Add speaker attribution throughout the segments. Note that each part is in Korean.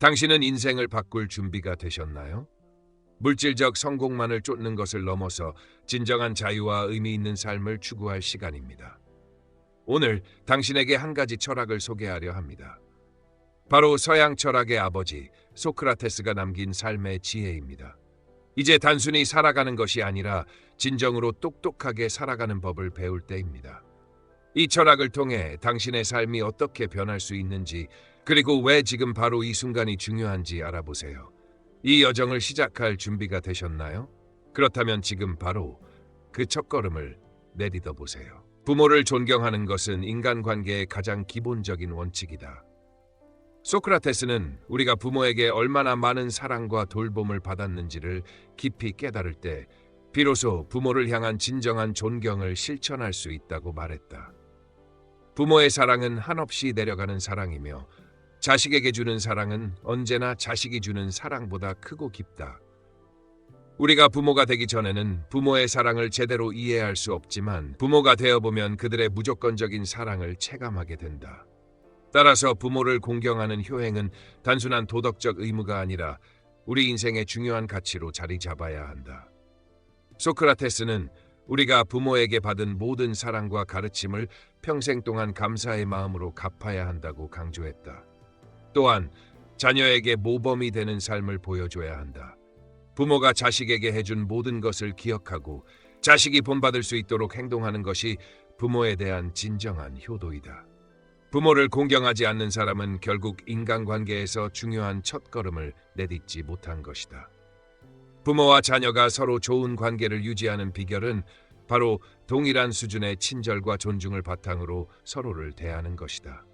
Speaker 1: 당신은 인생을 바꿀 준비가 되셨나요? 물질적 성공만을 쫓는 것을 넘어서 진정한 자유와 의미 있는 삶을 추구할 시간입니다. 오늘 당신에게 한 가지 철학을 소개하려 합니다. 바로 서양 철학의 아버지 소크라테스가 남긴 삶의 지혜입니다. 이제 단순히 살아가는 것이 아니라 진정으로 똑똑하게 살아가는 법을 배울 때입니다. 이 철학을 통해 당신의 삶이 어떻게 변할 수 있는지, 그리고 왜 지금 바로 이 순간이 중요한지 알아보세요. 이 여정을 시작할 준비가 되셨나요? 그렇다면 지금 바로 그 첫걸음을 내딛어 보세요. 부모를 존경하는 것은 인간관계의 가장 기본적인 원칙이다. 소크라테스는 우리가 부모에게 얼마나 많은 사랑과 돌봄을 받았는지를 깊이 깨달을 때 비로소 부모를 향한 진정한 존경을 실천할 수 있다고 말했다. 부모의 사랑은 한없이 내려가는 사랑이며 자식에게 주는 사랑은 언제나 자식이 주는 사랑보다 크고 깊다. 우리가 부모가 되기 전에는 부모의 사랑을 제대로 이해할 수 없지만 부모가 되어보면 그들의 무조건적인 사랑을 체감하게 된다. 따라서 부모를 공경하는 효행은 단순한 도덕적 의무가 아니라 우리 인생의 중요한 가치로 자리 잡아야 한다. 소크라테스는 우리가 부모에게 받은 모든 사랑과 가르침을 평생 동안 감사의 마음으로 갚아야 한다고 강조했다. 또한 자녀에게 모범이 되는 삶을 보여줘야 한다. 부모가 자식에게 해준 모든 것을 기억하고 자식이 본받을 수 있도록 행동하는 것이 부모에 대한 진정한 효도이다. 부모를 공경하지 않는 사람은 결국 인간관계에서 중요한 첫걸음을 내딛지 못한 것이다. 부모와 자녀가 서로 좋은 관계를 유지하는 비결은 바로 동일한 수준의 친절과 존중을 바탕으로 서로를 대하는 것이다.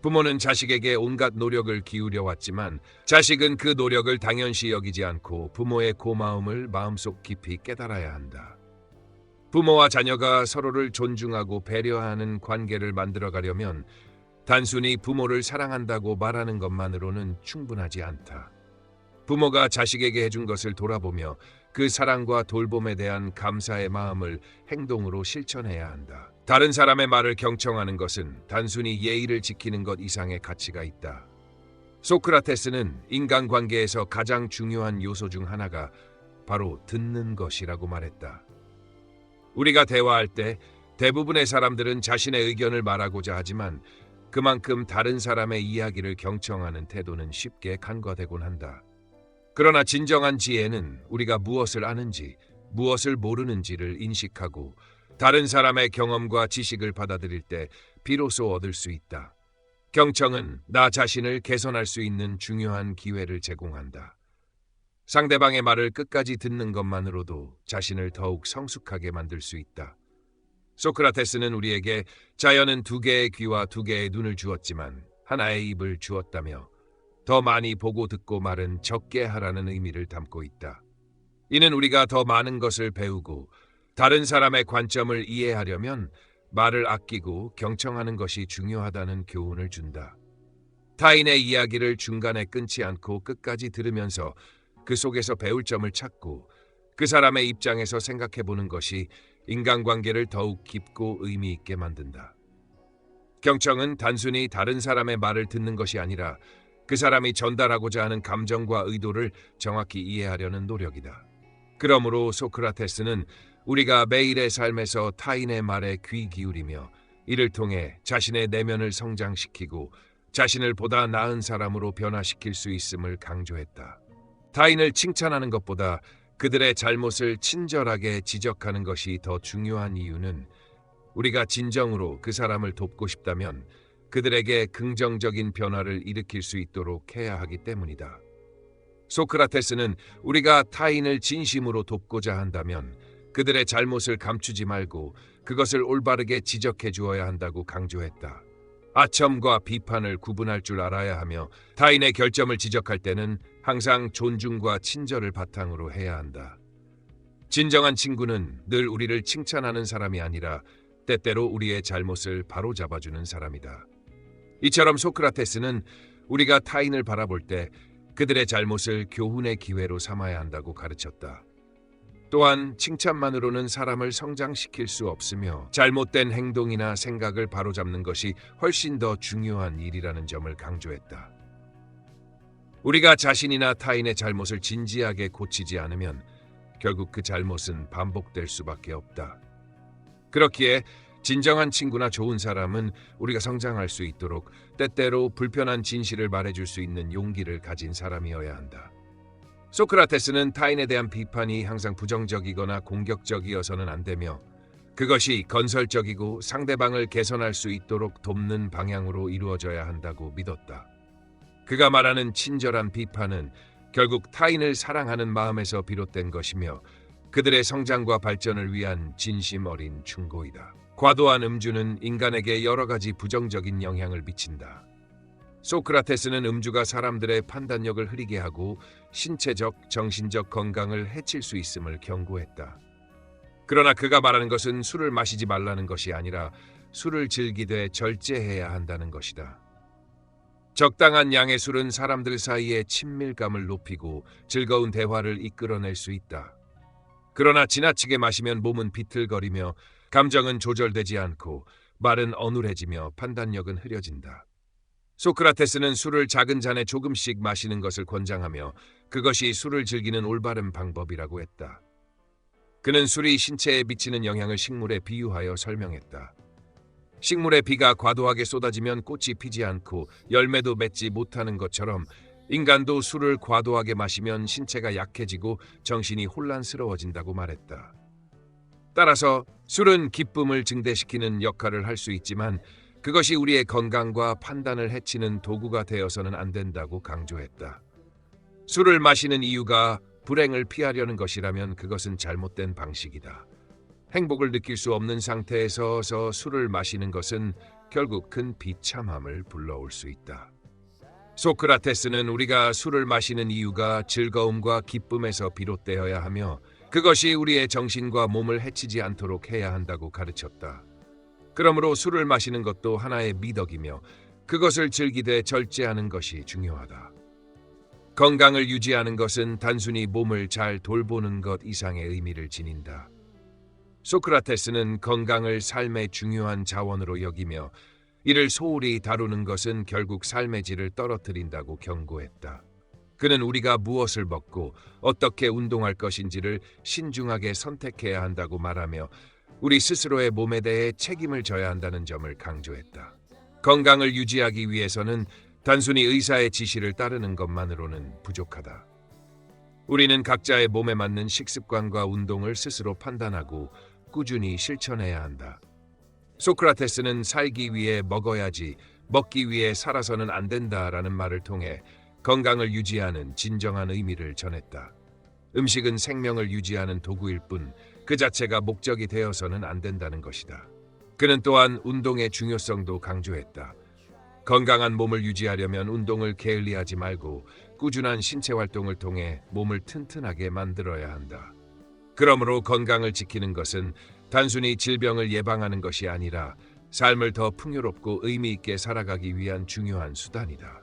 Speaker 1: 부모는 자식에게 온갖 노력을 기울여 왔지만 자식은 그 노력을 당연시 여기지 않고 부모의 고마움을 마음속 깊이 깨달아야 한다. 부모와 자녀가 서로를 존중하고 배려하는 관계를 만들어가려면 단순히 부모를 사랑한다고 말하는 것만으로는 충분하지 않다. 부모가 자식에게 해준 것을 돌아보며 그 사랑과 돌봄에 대한 감사의 마음을 행동으로 실천해야 한다. 다른 사람의 말을 경청하는 것은 단순히 예의를 지키는 것 이상의 가치가 있다. 소크라테스는 인간관계에서 가장 중요한 요소 중 하나가 바로 듣는 것이라고 말했다. 우리가 대화할 때 대부분의 사람들은 자신의 의견을 말하고자 하지만 그만큼 다른 사람의 이야기를 경청하는 태도는 쉽게 간과되곤 한다. 그러나 진정한 지혜는 우리가 무엇을 아는지, 무엇을 모르는지를 인식하고 다른 사람의 경험과 지식을 받아들일 때 비로소 얻을 수 있다. 경청은 나 자신을 개선할 수 있는 중요한 기회를 제공한다. 상대방의 말을 끝까지 듣는 것만으로도 자신을 더욱 성숙하게 만들 수 있다. 소크라테스는 우리에게 자연은 두 개의 귀와 두 개의 눈을 주었지만 하나의 입을 주었다며 더 많이 보고 듣고 말은 적게 하라는 의미를 담고 있다. 이는 우리가 더 많은 것을 배우고 다른 사람의 관점을 이해하려면 말을 아끼고 경청하는 것이 중요하다는 교훈을 준다. 타인의 이야기를 중간에 끊지 않고 끝까지 들으면서 그 속에서 배울 점을 찾고 그 사람의 입장에서 생각해보는 것이 인간관계를 더욱 깊고 의미 있게 만든다. 경청은 단순히 다른 사람의 말을 듣는 것이 아니라 그 사람이 전달하고자 하는 감정과 의도를 정확히 이해하려는 노력이다. 그러므로 소크라테스는 우리가 매일의 삶에서 타인의 말에 귀 기울이며 이를 통해 자신의 내면을 성장시키고 자신을 보다 나은 사람으로 변화시킬 수 있음을 강조했다. 타인을 칭찬하는 것보다 그들의 잘못을 친절하게 지적하는 것이 더 중요한 이유는 우리가 진정으로 그 사람을 돕고 싶다면 그들에게 긍정적인 변화를 일으킬 수 있도록 해야 하기 때문이다. 소크라테스는 우리가 타인을 진심으로 돕고자 한다면 그들의 잘못을 감추지 말고 그것을 올바르게 지적해 주어야 한다고 강조했다. 아첨과 비판을 구분할 줄 알아야 하며 타인의 결점을 지적할 때는 항상 존중과 친절을 바탕으로 해야 한다. 진정한 친구는 늘 우리를 칭찬하는 사람이 아니라 때때로 우리의 잘못을 바로잡아주는 사람이다. 이처럼 소크라테스는 우리가 타인을 바라볼 때 그들의 잘못을 교훈의 기회로 삼아야 한다고 가르쳤다. 또한 칭찬만으로는 사람을 성장시킬 수 없으며 잘못된 행동이나 생각을 바로잡는 것이 훨씬 더 중요한 일이라는 점을 강조했다. 우리가 자신이나 타인의 잘못을 진지하게 고치지 않으면 결국 그 잘못은 반복될 수밖에 없다. 그렇기에 진정한 친구나 좋은 사람은 우리가 성장할 수 있도록 때때로 불편한 진실을 말해줄 수 있는 용기를 가진 사람이어야 한다. 소크라테스는 타인에 대한 비판이 항상 부정적이거나 공격적이어서는 안 되며 그것이 건설적이고 상대방을 개선할 수 있도록 돕는 방향으로 이루어져야 한다고 믿었다. 그가 말하는 친절한 비판은 결국 타인을 사랑하는 마음에서 비롯된 것이며 그들의 성장과 발전을 위한 진심 어린 충고이다. 과도한 음주는 인간에게 여러 가지 부정적인 영향을 미친다. 소크라테스는 음주가 사람들의 판단력을 흐리게 하고 신체적, 정신적 건강을 해칠 수 있음을 경고했다. 그러나 그가 말하는 것은 술을 마시지 말라는 것이 아니라 술을 즐기되 절제해야 한다는 것이다. 적당한 양의 술은 사람들 사이의 친밀감을 높이고 즐거운 대화를 이끌어낼 수 있다. 그러나 지나치게 마시면 몸은 비틀거리며 감정은 조절되지 않고 말은 어눌해지며 판단력은 흐려진다. 소크라테스는 술을 작은 잔에 조금씩 마시는 것을 권장하며 그것이 술을 즐기는 올바른 방법이라고 했다. 그는 술이 신체에 미치는 영향을 식물에 비유하여 설명했다. 식물에 비가 과도하게 쏟아지면 꽃이 피지 않고 열매도 맺지 못하는 것처럼 인간도 술을 과도하게 마시면 신체가 약해지고 정신이 혼란스러워진다고 말했다. 따라서 술은 기쁨을 증대시키는 역할을 할 수 있지만 그것이 우리의 건강과 판단을 해치는 도구가 되어서는 안 된다고 강조했다. 술을 마시는 이유가 불행을 피하려는 것이라면 그것은 잘못된 방식이다. 행복을 느낄 수 없는 상태에서 술을 마시는 것은 결국 큰 비참함을 불러올 수 있다. 소크라테스는 우리가 술을 마시는 이유가 즐거움과 기쁨에서 비롯되어야 하며 그것이 우리의 정신과 몸을 해치지 않도록 해야 한다고 가르쳤다. 그러므로 술을 마시는 것도 하나의 미덕이며 그것을 즐기되 절제하는 것이 중요하다. 건강을 유지하는 것은 단순히 몸을 잘 돌보는 것 이상의 의미를 지닌다. 소크라테스는 건강을 삶의 중요한 자원으로 여기며 이를 소홀히 다루는 것은 결국 삶의 질을 떨어뜨린다고 경고했다. 그는 우리가 무엇을 먹고 어떻게 운동할 것인지를 신중하게 선택해야 한다고 말하며 우리 스스로의 몸에 대해 책임을 져야 한다는 점을 강조했다. 건강을 유지하기 위해서는 단순히 의사의 지시를 따르는 것만으로는 부족하다. 우리는 각자의 몸에 맞는 식습관과 운동을 스스로 판단하고 꾸준히 실천해야 한다. 소크라테스는 살기 위해 먹어야지 먹기 위해 살아서는 안 된다라는 말을 통해 건강을 유지하는 진정한 의미를 전했다. 음식은 생명을 유지하는 도구일 뿐 그 자체가 목적이 되어서는 안 된다는 것이다. 그는 또한 운동의 중요성도 강조했다. 건강한 몸을 유지하려면 운동을 게을리하지 말고 꾸준한 신체 활동을 통해 몸을 튼튼하게 만들어야 한다. 그러므로 건강을 지키는 것은 단순히 질병을 예방하는 것이 아니라 삶을 더 풍요롭고 의미 있게 살아가기 위한 중요한 수단이다.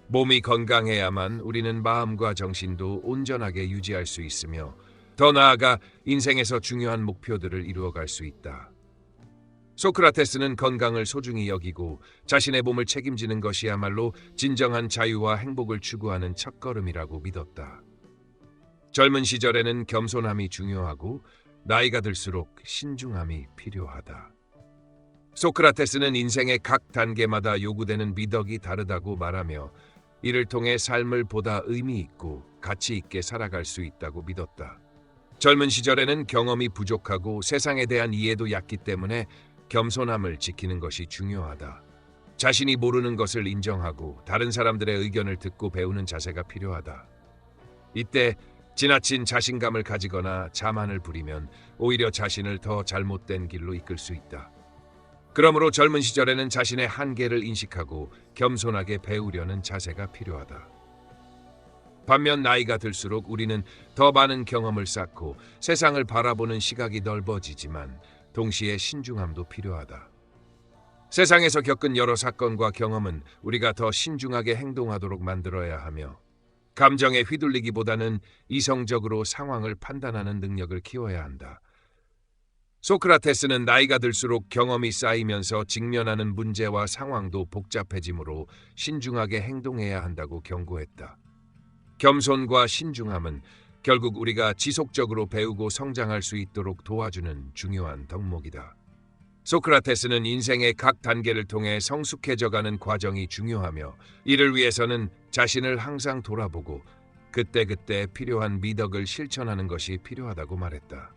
Speaker 1: 몸이 건강해야만 우리는 마음과 정신도 온전하게 유지할 수 있으며 더 나아가 인생에서 중요한 목표들을 이루어갈 수 있다. 소크라테스는 건강을 소중히 여기고 자신의 몸을 책임지는 것이야말로 진정한 자유와 행복을 추구하는 첫걸음이라고 믿었다. 젊은 시절에는 겸손함이 중요하고 나이가 들수록 신중함이 필요하다. 소크라테스는 인생의 각 단계마다 요구되는 미덕이 다르다고 말하며 이를 통해 삶을 보다 의미 있고 가치 있게 살아갈 수 있다고 믿었다. 젊은 시절에는 경험이 부족하고 세상에 대한 이해도 얕기 때문에 겸손함을 지키는 것이 중요하다. 자신이 모르는 것을 인정하고 다른 사람들의 의견을 듣고 배우는 자세가 필요하다. 이때 지나친 자신감을 가지거나 자만을 부리면 오히려 자신을 더 잘못된 길로 이끌 수 있다. 그러므로 젊은 시절에는 자신의 한계를 인식하고 겸손하게 배우려는 자세가 필요하다. 반면 나이가 들수록 우리는 더 많은 경험을 쌓고 세상을 바라보는 시각이 넓어지지만 동시에 신중함도 필요하다. 세상에서 겪은 여러 사건과 경험은 우리가 더 신중하게 행동하도록 만들어야 하며 감정에 휘둘리기보다는 이성적으로 상황을 판단하는 능력을 키워야 한다. 소크라테스는 나이가 들수록 경험이 쌓이면서 직면하는 문제와 상황도 복잡해지므로 신중하게 행동해야 한다고 경고했다. 겸손과 신중함은 결국 우리가 지속적으로 배우고 성장할 수 있도록 도와주는 중요한 덕목이다. 소크라테스는 인생의 각 단계를 통해 성숙해져가는 과정이 중요하며 이를 위해서는 자신을 항상 돌아보고 그때그때 필요한 미덕을 실천하는 것이 필요하다고 말했다.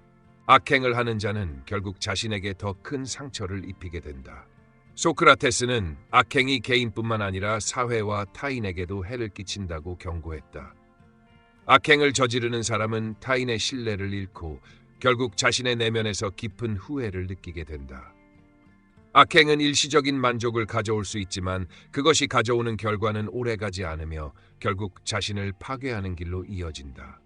Speaker 1: 악행을 하는 자는 결국 자신에게 더 큰 상처를 입히게 된다. 소크라테스는 악행이 개인뿐만 아니라 사회와 타인에게도 해를 끼친다고 경고했다. 악행을 저지르는 사람은 타인의 신뢰를 잃고 결국 자신의 내면에서 깊은 후회를 느끼게 된다. 악행은 일시적인 만족을 가져올 수 있지만 그것이 가져오는 결과는 오래가지 않으며 결국 자신을 파괴하는 길로 이어진다.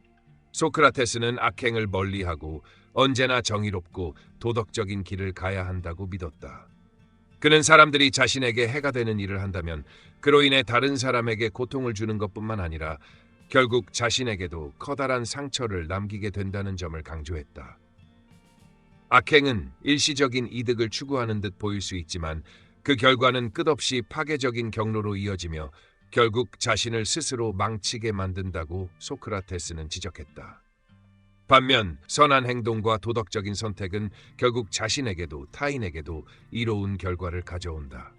Speaker 1: 소크라테스는 악행을 멀리하고 언제나 정의롭고 도덕적인 길을 가야 한다고 믿었다. 그는 사람들이 자신에게 해가 되는 일을 한다면 그로 인해 다른 사람에게 고통을 주는 것뿐만 아니라 결국 자신에게도 커다란 상처를 남기게 된다는 점을 강조했다. 악행은 일시적인 이득을 추구하는 듯 보일 수 있지만 그 결과는 끝없이 파괴적인 경로로 이어지며 결국 자신을 스스로 망치게 만든다고 소크라테스는 지적했다. 반면 선한 행동과 도덕적인 선택은 결국 자신에게도 타인에게도 이로운 결과를 가져온다.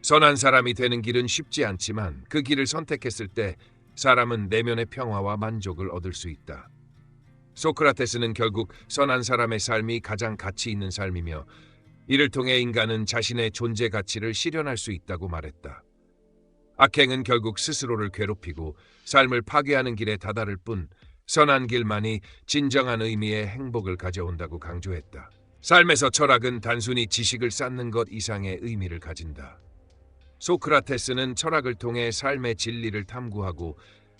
Speaker 1: 선한 사람이 되는 길은 쉽지 않지만 그 길을 선택했을 때 사람은 내면의 평화와 만족을 얻을 수 있다. 소크라테스는 결국 선한 사람의 삶이 가장 가치 있는 삶이며 이를 통해 인간은 자신의 존재 가치를 실현할 수 있다고 말했다. 악행은 결국 스스로를 괴롭히고 삶을 파괴하는 길에 다다를 뿐 선한 길만이 진정한 의미의 행복을 가져온다고 강조했다. 삶에서 철학은 단순히 지식을 쌓는 것 이상의 의미를 가진다. 소크라테스는 철학을 통해 삶의 진리를 탐구하고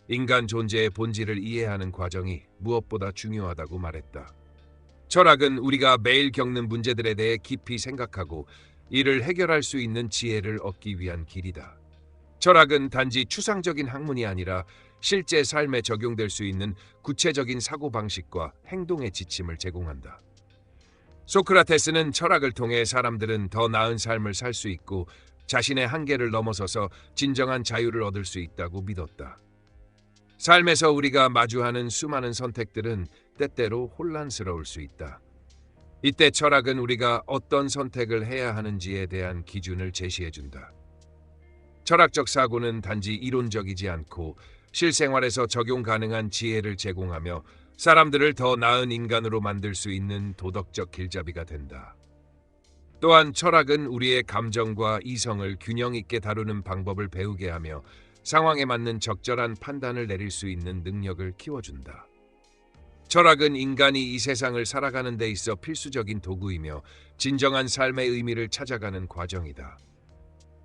Speaker 1: 인간 존재의 본질을 이해하는 과정이 무엇보다 중요하다고 말했다. 철학은 우리가 매일 겪는 문제들에 대해 깊이 생각하고 이를 해결할 수 있는 지혜를 얻기 위한 길이다. 철학은 단지 추상적인 학문이 아니라 실제 삶에 적용될 수 있는 구체적인 사고방식과 행동의 지침을 제공한다. 소크라테스는 철학을 통해 사람들은 더 나은 삶을 살 수 있고 자신의 한계를 넘어서서 진정한 자유를 얻을 수 있다고 믿었다. 삶에서 우리가 마주하는 수많은 선택들은 때때로 혼란스러울 수 있다. 이때 철학은 우리가 어떤 선택을 해야 하는지에 대한 기준을 제시해준다. 철학적 사고는 단지 이론적이지 않고 실생활에서 적용 가능한 지혜를 제공하며 사람들을 더 나은 인간으로 만들 수 있는 도덕적 길잡이가 된다. 또한 철학은 우리의 감정과 이성을 균형 있게 다루는 방법을 배우게 하며 상황에 맞는 적절한 판단을 내릴 수 있는 능력을 키워준다. 철학은 인간이 이 세상을 살아가는 데 있어 필수적인 도구이며 진정한 삶의 의미를 찾아가는 과정이다.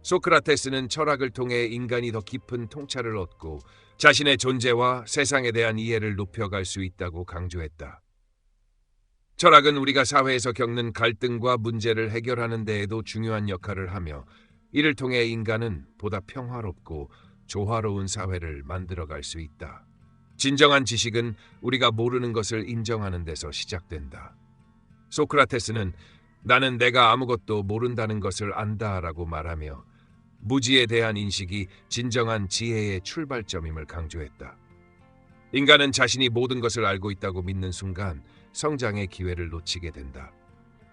Speaker 1: 소크라테스는 철학을 통해 인간이 더 깊은 통찰을 얻고 자신의 존재와 세상에 대한 이해를 높여갈 수 있다고 강조했다. 철학은 우리가 사회에서 겪는 갈등과 문제를 해결하는 데에도 중요한 역할을 하며 이를 통해 인간은 보다 평화롭고 조화로운 사회를 만들어갈 수 있다. 진정한 지식은 우리가 모르는 것을 인정하는 데서 시작된다. 소크라테스는 나는 내가 아무것도 모른다는 것을 안다라고 말하며 무지에 대한 인식이 진정한 지혜의 출발점임을 강조했다. 인간은 자신이 모든 것을 알고 있다고 믿는 순간 성장의 기회를 놓치게 된다.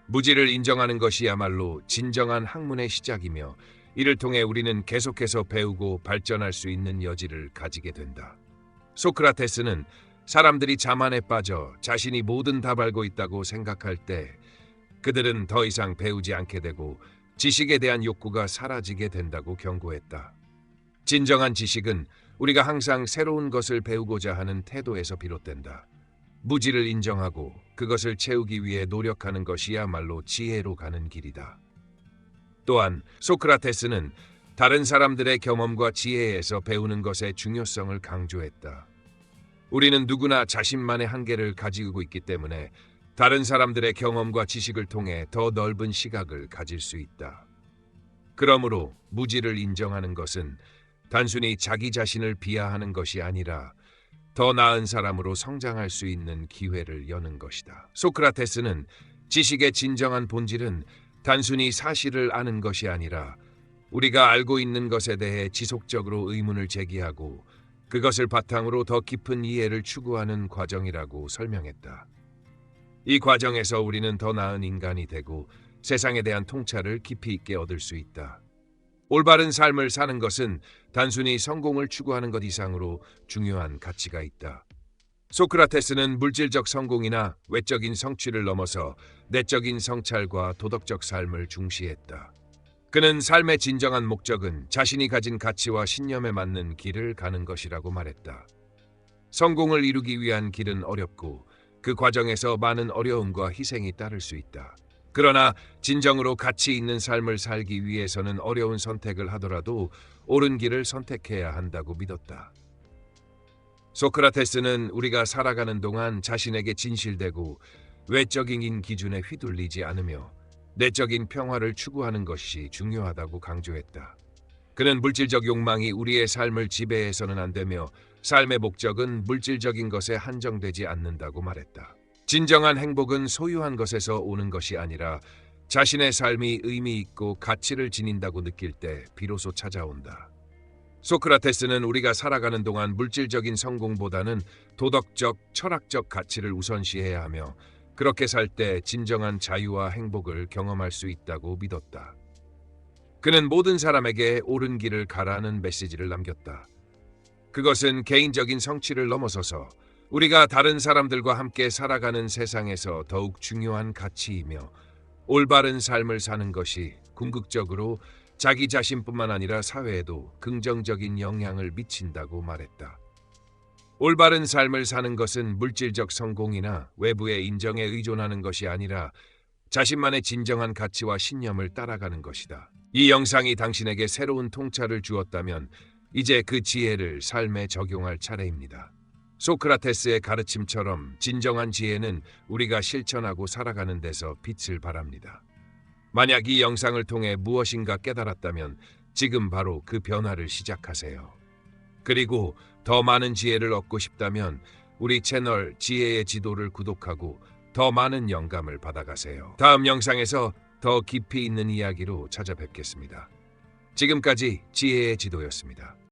Speaker 1: 무지를 인정하는 것이야말로 진정한 학문의 시작이며 이를 통해 우리는 계속해서 배우고 발전할 수 있는 여지를 가지게 된다. 소크라테스는 사람들이 자만에 빠져 자신이 모든 답을 알고 있다고 생각할 때 그들은 더 이상 배우지 않게 되고 지식에 대한 욕구가 사라지게 된다고 경고했다. 진정한 지식은 우리가 항상 새로운 것을 배우고자 하는 태도에서 비롯된다. 무지를 인정하고 그것을 채우기 위해 노력하는 것이야말로 지혜로 가는 길이다. 또한 소크라테스는 다른 사람들의 경험과 지혜에서 배우는 것의 중요성을 강조했다. 우리는 누구나 자신만의 한계를 가지고 있기 때문에 다른 사람들의 경험과 지식을 통해 더 넓은 시각을 가질 수 있다. 그러므로 무지를 인정하는 것은 단순히 자기 자신을 비하하는 것이 아니라 더 나은 사람으로 성장할 수 있는 기회를 여는 것이다. 소크라테스는 지식의 진정한 본질은 단순히 사실을 아는 것이 아니라 우리가 알고 있는 것에 대해 지속적으로 의문을 제기하고 그것을 바탕으로 더 깊은 이해를 추구하는 과정이라고 설명했다. 이 과정에서 우리는 더 나은 인간이 되고 세상에 대한 통찰을 깊이 있게 얻을 수 있다. 올바른 삶을 사는 것은 단순히 성공을 추구하는 것 이상으로 중요한 가치가 있다. 소크라테스는 물질적 성공이나 외적인 성취를 넘어서 내적인 성찰과 도덕적 삶을 중시했다. 그는 삶의 진정한 목적은 자신이 가진 가치와 신념에 맞는 길을 가는 것이라고 말했다. 성공을 이루기 위한 길은 어렵고 그 과정에서 많은 어려움과 희생이 따를 수 있다. 그러나 진정으로 가치 있는 삶을 살기 위해서는 어려운 선택을 하더라도 옳은 길을 선택해야 한다고 믿었다. 소크라테스는 우리가 살아가는 동안 자신에게 진실되고 외적인 기준에 휘둘리지 않으며 내적인 평화를 추구하는 것이 중요하다고 강조했다. 그는 물질적 욕망이 우리의 삶을 지배해서는 안 되며 삶의 목적은 물질적인 것에 한정되지 않는다고 말했다. 진정한 행복은 소유한 것에서 오는 것이 아니라 자신의 삶이 의미 있고 가치를 지닌다고 느낄 때 비로소 찾아온다. 소크라테스는 우리가 살아가는 동안 물질적인 성공보다는 도덕적, 철학적 가치를 우선시해야 하며 그렇게 살 때 진정한 자유와 행복을 경험할 수 있다고 믿었다. 그는 모든 사람에게 옳은 길을 가라는 메시지를 남겼다. 그것은 개인적인 성취를 넘어서서 우리가 다른 사람들과 함께 살아가는 세상에서 더욱 중요한 가치이며 올바른 삶을 사는 것이 궁극적으로 자기 자신뿐만 아니라 사회에도 긍정적인 영향을 미친다고 말했다. 올바른 삶을 사는 것은 물질적 성공이나 외부의 인정에 의존하는 것이 아니라 자신만의 진정한 가치와 신념을 따라가는 것이다. 이 영상이 당신에게 새로운 통찰을 주었다면 이제 그 지혜를 삶에 적용할 차례입니다. 소크라테스의 가르침처럼 진정한 지혜는 우리가 실천하고 살아가는 데서 빛을 발합니다. 만약 이 영상을 통해 무엇인가 깨달았다면 지금 바로 그 변화를 시작하세요. 그리고 더 많은 지혜를 얻고 싶다면 우리 채널 지혜의 지도를 구독하고 더 많은 영감을 받아가세요. 다음 영상에서 더 깊이 있는 이야기로 찾아뵙겠습니다. 지금까지 지혜의 지도였습니다.